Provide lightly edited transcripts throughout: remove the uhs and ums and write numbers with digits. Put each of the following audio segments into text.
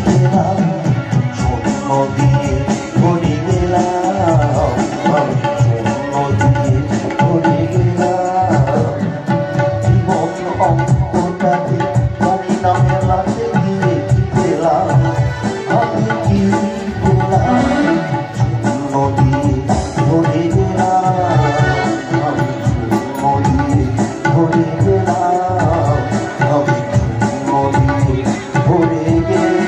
গেলাম শূন্য দিয়ে ভরে গেলাম শূন্য দিয়ে ভরে গেলাম জীবন অঙ্কটাকে পানি না মেলাতে গিয়ে কি পেলাম আমি কি পেলাম শূন্য দিয়ে ভরে গেলাম আমি শূন্য দিয়ে ভরে গেলাম আমি শূন্য দিয়ে ভরে গেলাম।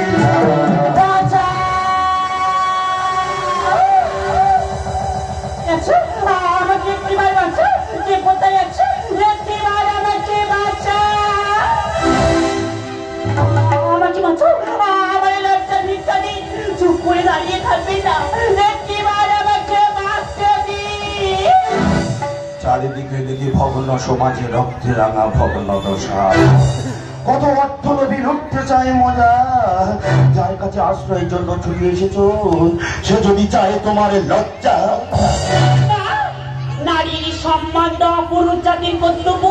আমাকে একটিবার বাঁচা, যে কোথায় আছে একটিবার আমাকে বাঁচা, আমাকে বাঁচো, আমার লজ্জা ভিক্ষা দিন, চুপ করে দাঁড়িয়ে থাকবে না, একটিবার আমাকে বাঁচতে দিন। চারিদিকে দেখি ভগ্ন সমাজে রক্তে রাঙা ভগ্ন দশা কত অর্থলোভী লুটতে চায় মজা যার কাছে আশ্রয়ের জন্য ছুটে এসেছো সে যদি চায় তোমার লজ্জা নারীর সম্মান দেওয়া পুরুষ জাতির কর্তব্য,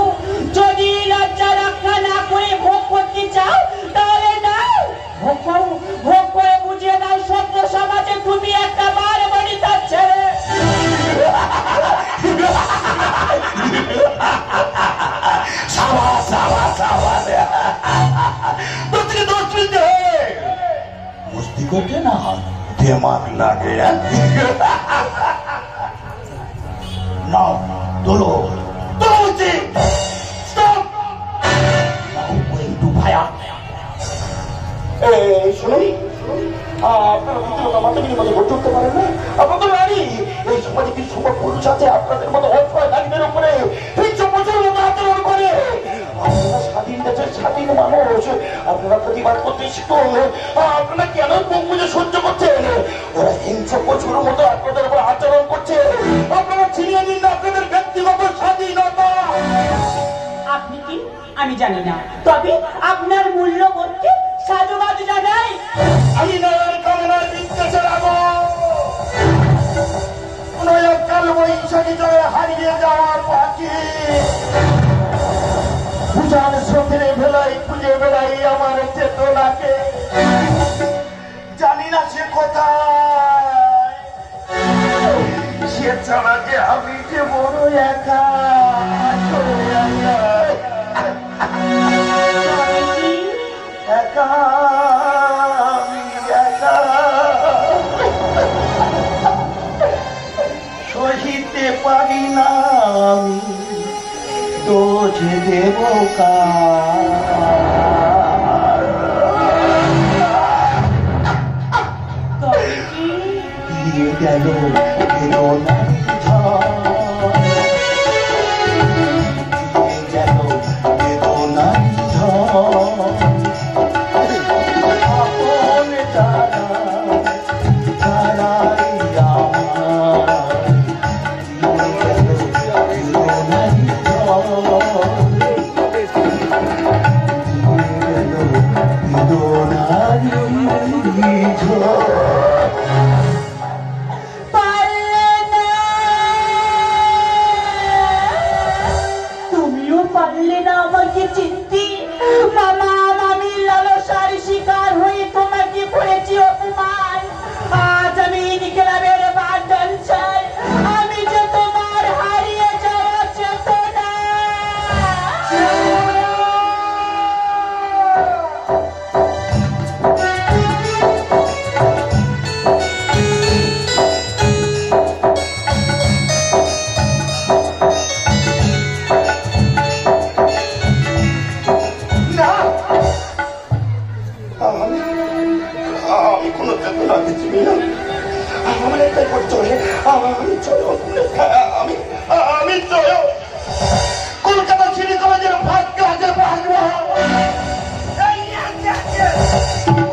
যদি লজ্জা রক্ষা না করে ভোগ করতে চাও তাহলে নাও ভোগ করো, ভোগ করে বুঝিয়ে দাও সভ্য সমাজে তুমি একটা বার বাড়ি যাচ্ছে। মস্তি করতে না দিমাগ লাগে নাও তোলো শুনুন আপনারা দ্বিতীয়তা মাতাগিরির মতো ভোট করতে পারেন না আপনাদের নারী এই সমাজে কিছু পুরুষ আছে আপনাদের মতো অসহায় নারীদের উপরে আচরণ করে আপনারা স্বাধীন দেশের স্বাধীন মানুষ আপনারা প্রতিবাদ করতে শিখুন আপনারা কেন বঙ্গুজে সহ্য করছেন ওরা হিংস্র পশুর মতো আপনাদের উপর আচরণ করছে আপনারা ছিনিয়ে নিন আপনাদের ব্যক্তিগত স্বাধীনতা। আপনি কি আমি জানি না, তবে আপনার মূল্যবোধকে সাধুবাদ জানাই। আমি নয়ের কামনার বিদ্বেষের কাল বৈশাখী জয়ে হারিয়ে যাওয়া পাখি পূজার স্রোতের ভেলাই খুঁজে বেড়াই আমার চেতনাকে জানি না সে কোথায় সে ছাড়া যে আমি যে বড় একা একা আমি একা সহিতে পারি না আমি দোষ দেব দিয়ে গেল তুমিও পারলে না আমাকে চিনতে মামা, আমি লালসার শিকার হয়ে তোমাকে করেছি অপমান। আজ আমি নিকলাবের বাঁধন চাই, আমি যে তোমার হারিয়ে যাওয়া চেতনা। আমি কোনো চেতনা চিনি না আমার একটাই পরিচয় আমি চলো আমি চলো কলকাতা সিটি কলেজের ফার্স্ট ক্লাসে পড়াবো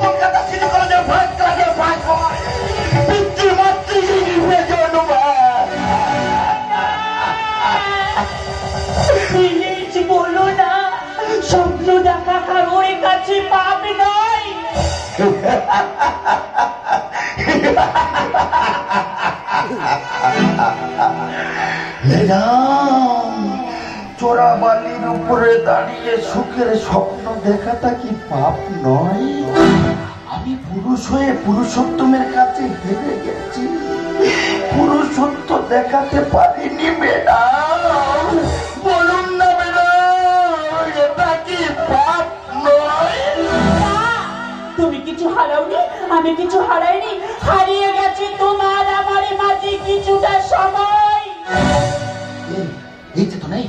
কলকাতা সিটি কলেজের ফার্স্ট ক্লাসে পড়াবো পিতৃমাতৃ বলো না, স্বপ্ন দেখা কারোর কাছে পাপ নয়। চোরা বালির উপরে দাঁড়িয়ে সুখের স্বপ্ন দেখাটা কি পাপ নয়? আমি পুরুষ হয়ে পুরুষোত্তমের কাছে হেরে গেছি, পুরুষত্ব দেখাতে পারিনি ম্যাডাম। বলুন না ম্যাডাম, এটা কি পাপ নয়? তুমি কিছু হারাওনি, আমি কিছু হারাইনি। হারিয়ে গেছি তোমার আমার মাঝে কিছুটা সময়। এই যে তো নাই,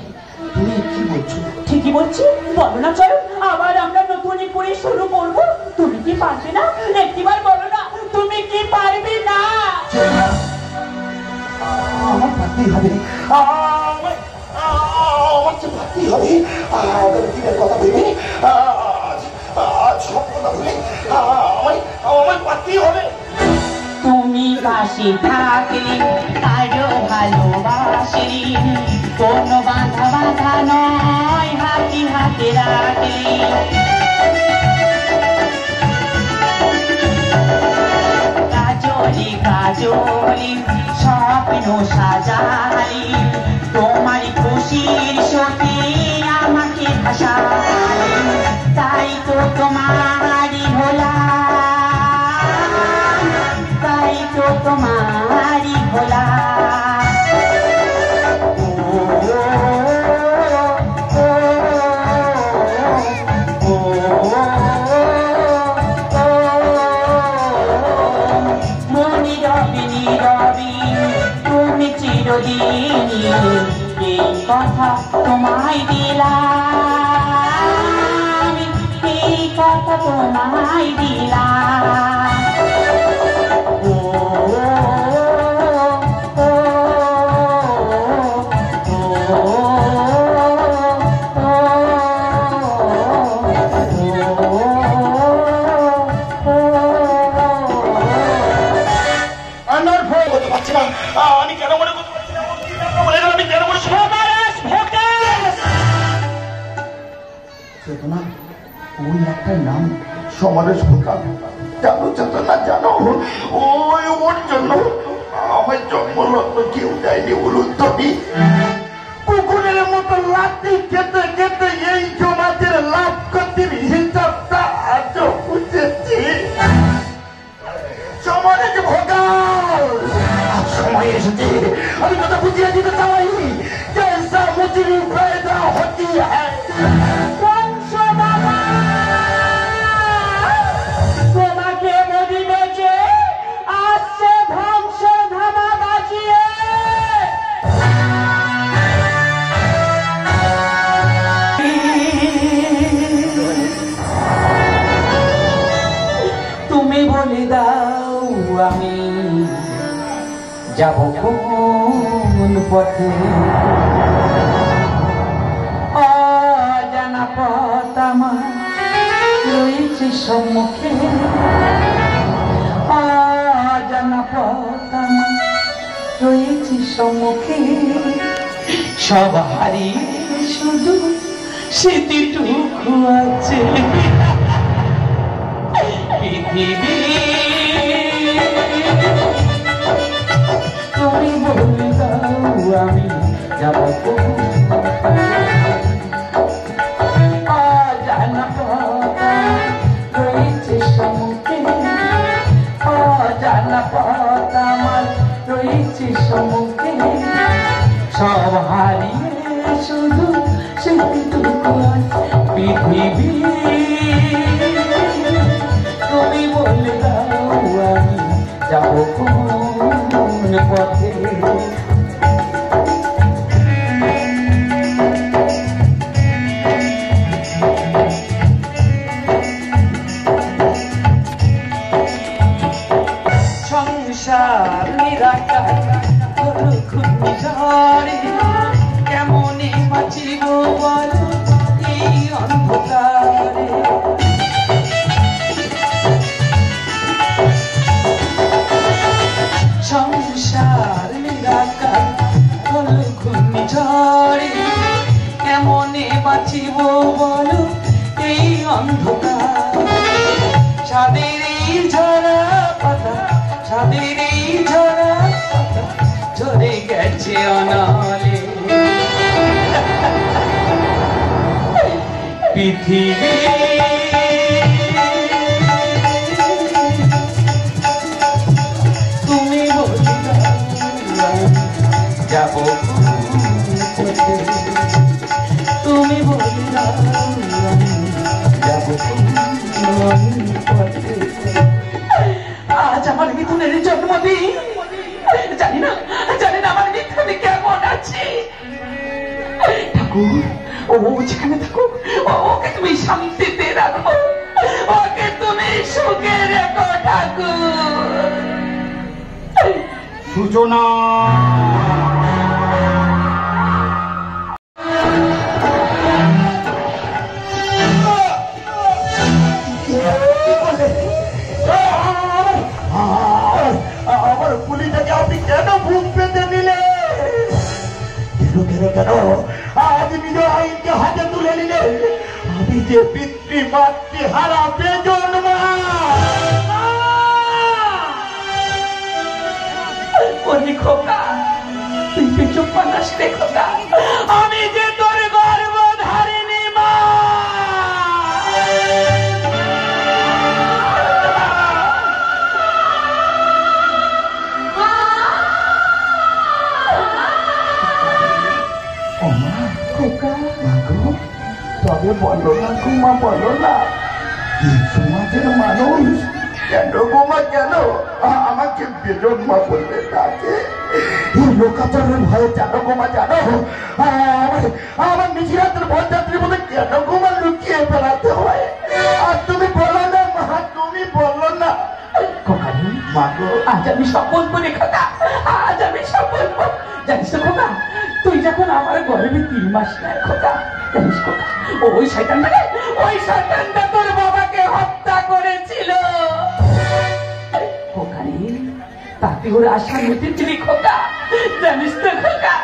তুমি কি বলছো? ঠিকই বলছি, বলো না চলো আবার আমরা নতুন করে শুরু করবো। তুমি কি পারবে না? একটিবার বলো না, তুমি কি পারবে না? আমার পারতেই হবে, আমার যে পারতেই হবে। আগামী দিনের কথা ভেবে সব কথা ভেবে আমার পারতেই হবে। তুমি পাশে থাকলে আরো ভালোবাসি, কোনো বাধা বাধা নয়, হাতে হাতে রাখলে। কাজলে কাজলে স্বপ্ন সাজালি, তোমার খুশির সাথে আমাকে ভাসালি, তাই তো তোমারই হলাম, তাই তো তোমারই হলাম। মনি রবি নীরবি তুমি চিরদিনই, এই কথা তোমায় দিলাম, এই কথা তোমায় দিলাম। আমি কেন মনে করতে পারছি না? আমি কেন মনে চেতনা, ওই একটা নাম সমাবেশ ভোকা, জানো চেতনা, জানো ওই ওর জন্য আমার জন্মরত্ন কেউ দেয়নি। বলুন তুমি, কুকুরের মতো লাঠি খেতে খেতে এই সমাজের লাভ ক্ষতির হিসাবটা আজও বুঝেছি। সমাজ ভোগাল, সময় এসেছে আমি কথা বুঝিয়ে দিতে চাই। জৈসা মুজরি ফায়দা হতি হ্যায়। তোমাকে মোদি বেঁচে আসছে ধ্বংস ধামা বাজিয়ে। তুমি বলে দাও আমি যাব কোন পথে, অজানা পথ আমার রয়েছে সম্মুখে, অজানা পথ আমার রয়েছে সম্মুখে। সব হারিয়ে শুধু স্মৃতিটুকু আছে। পৃথিবী তুমি বলে দাও আমি যাব অজানা পথ রয়েছে সম্মুখে, অজানা পথ আমার রয়েছে সম্মুখে। সব হারিয়ে শুধু সেটুকু পৃথিবী তুমি বলে দাও আমি যাব কোন পথে। সংসার নিরাকার হলো ঘূর্ণিঝড়ে, কেমনে বাঁচিব বলো এই অন্ধকারে। সংসার নিরাকার হলো ঘূর্ণিঝড়ে, কেমনে বাঁচিব বলো এই অন্ধকার। ছাদের এই ঝরা পাতা, ছাদের এই ঝরা পাতা ঝরে গেছে অনালে। পৃথিবী মনে রেখো ঠাকুর। সূচনা আমার পুলিটাকে আপনি কেন বুক পেতে নিলেন? কেন কেন আজ নিজ আইনকে হাতে তুলে নিলে? আমি যে পিতৃ মাতৃ হারা বেজন মা। খোকা তুই পেছন পালাস রে খোকা, আমি যে তোর গর্ব ধারিনি মা। তবে বলো না গোমা, বলো না সমাজের মানুষ কেন গোমা, কেন আমাকে বেজন মা বললে ডাকে? লোকাচারের ভয়ে জানো গোমা, জানো আমার নিজের হাতের বরযাত্রীর মধ্যে কেন গোমা লুকিয়ে বেড়াতে হয়? আর তুমি বলো না মা, তুমি বলো না। মাগো আজ আমি শপথ করি খোকা, আজ আমি শপথ করি। জানিস তো খোকা, তুই যখন আমার গর্ভে 3 মাস নেয় খোকা, জানিস খোকা ওই শয়তানটা তোর বাবাকে হত্যা করেছিল। খোকা রে, তাতে ওর আশা মিটেছিলি খোকা। জানিস তো খোকা,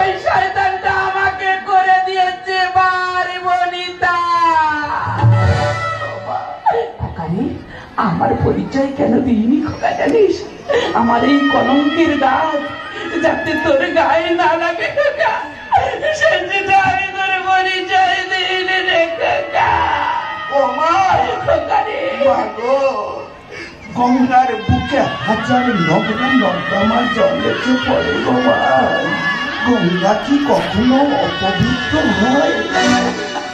ওই শয়তানটা আমাকে করে দিয়েছে বাড়ি বনিতা। খোকা রে, আমার পরিচয় কেন দিইনি খোকা জানিস? আমার এই কলঙ্কের দাগ যাতে তোর গায়ে না লাগে খোকা, সেটা আমি তোর পরিচয় দিইনি রে খোকা। ও মা, গঙ্গার বুকে হাজার নগ্ন নর্দমার জলেছে পড়ে গো মা। গঙ্গা কি কখনো অপবিত্র হয়?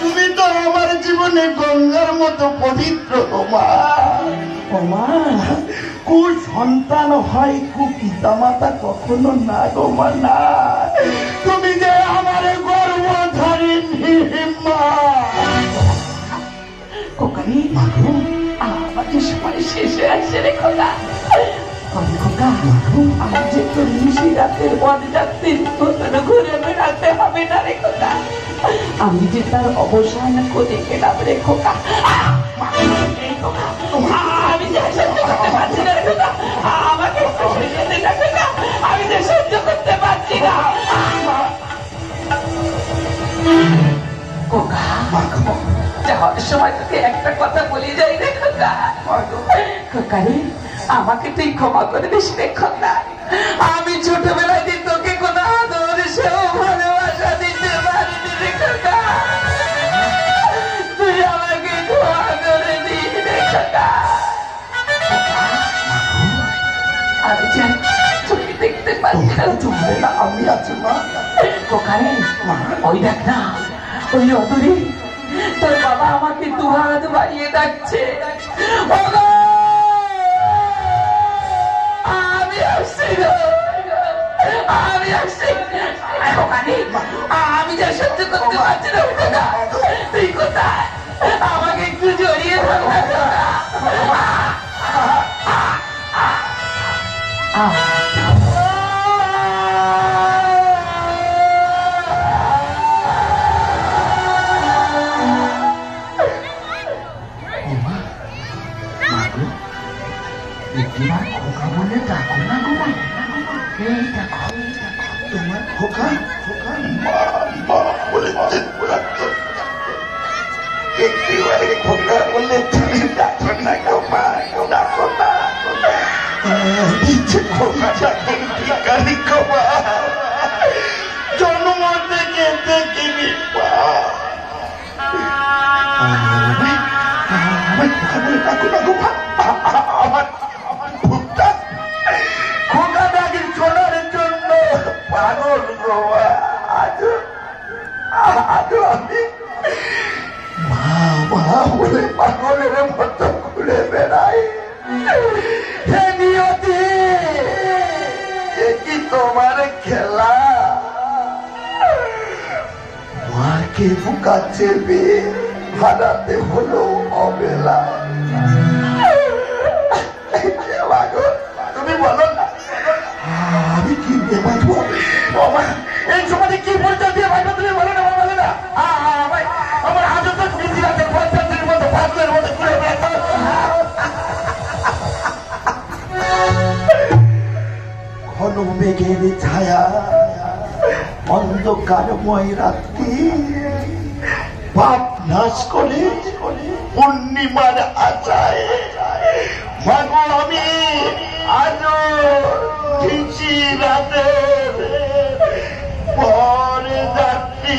তুমি তো আমার জীবনে গঙ্গার মতো পবিত্র গো মা। ও মা, কু সন্তান হয় কু পিতা মাতা কখনো না গো মা, না। তুমি যে আমার গর্ব ধারিনি মা। কোকানি আমাকে সময় শেষ হয়ে আসছে রে খোকা। খোকা আজ যে তোর নিশি রাতের বরযাত্রীর মতন ঘুরে বেড়াতে হবে না রে খোকা। আমি যে তার অবসান করে গেলাম রে খোকা। আমি যে সহ্য করতে পারছি না রে খোকা, আমাকে যেতে না খোকা, আমি যে সহ্য করতে পারছি না খোকা। যাওয়ার সময় তোকে একটা কথা বলি যাই রে খোকা। খোকা রে, আমাকে তুই ক্ষমা করে দিস রে খোকা। আমি ছোটবেলায় দিন তোকে কোনো আদর সেও ভালোবাসা দিতে পারিনি রে খোকা। তুই আমাকে ক্ষমা করে দিস রে খোকা। আমি যে চোখে দেখতে পাচ্ছি না, আমি আছি মা। খোকা রে, ওই দেখ না, ওই অদূরে তোর বাবা আমাকে 2 হাত বাড়িয়ে ডাকছে। আমি আসছি, আমি আসছি। আমি যা সহ্য করতে পারছি না, তুই কোথায়? আমাকে একটু জড়িয়ে ধর না। তোমার খোকা খোকা মা মা বলে একেবারে খোকা বলে তুমি ডাকো না গো মা, ডাকো না। ভিখারি গো মা, জন্ম থেকে দেখিনি মা। আমার খোকা বলে ডাকো না গো মা। আমার ভুকটা খোকা ডাকি শোনার জন্য পাগল গো মা। আজও আমি মা মা বলে পাগলের মতো ঘুরে বেড়াই। হে নিয়তি, এ কি তোমার খেলা? মাকে বুকা চেপে হারাতে হলো অবেলা। কোনো মেঘের ছায়া অন্ধকারময় রাত্রি পাপ নাশ করে পূর্ণিমার আশায় মাগো আমি আজও ঠিকই রাতের পরে যাচ্ছি।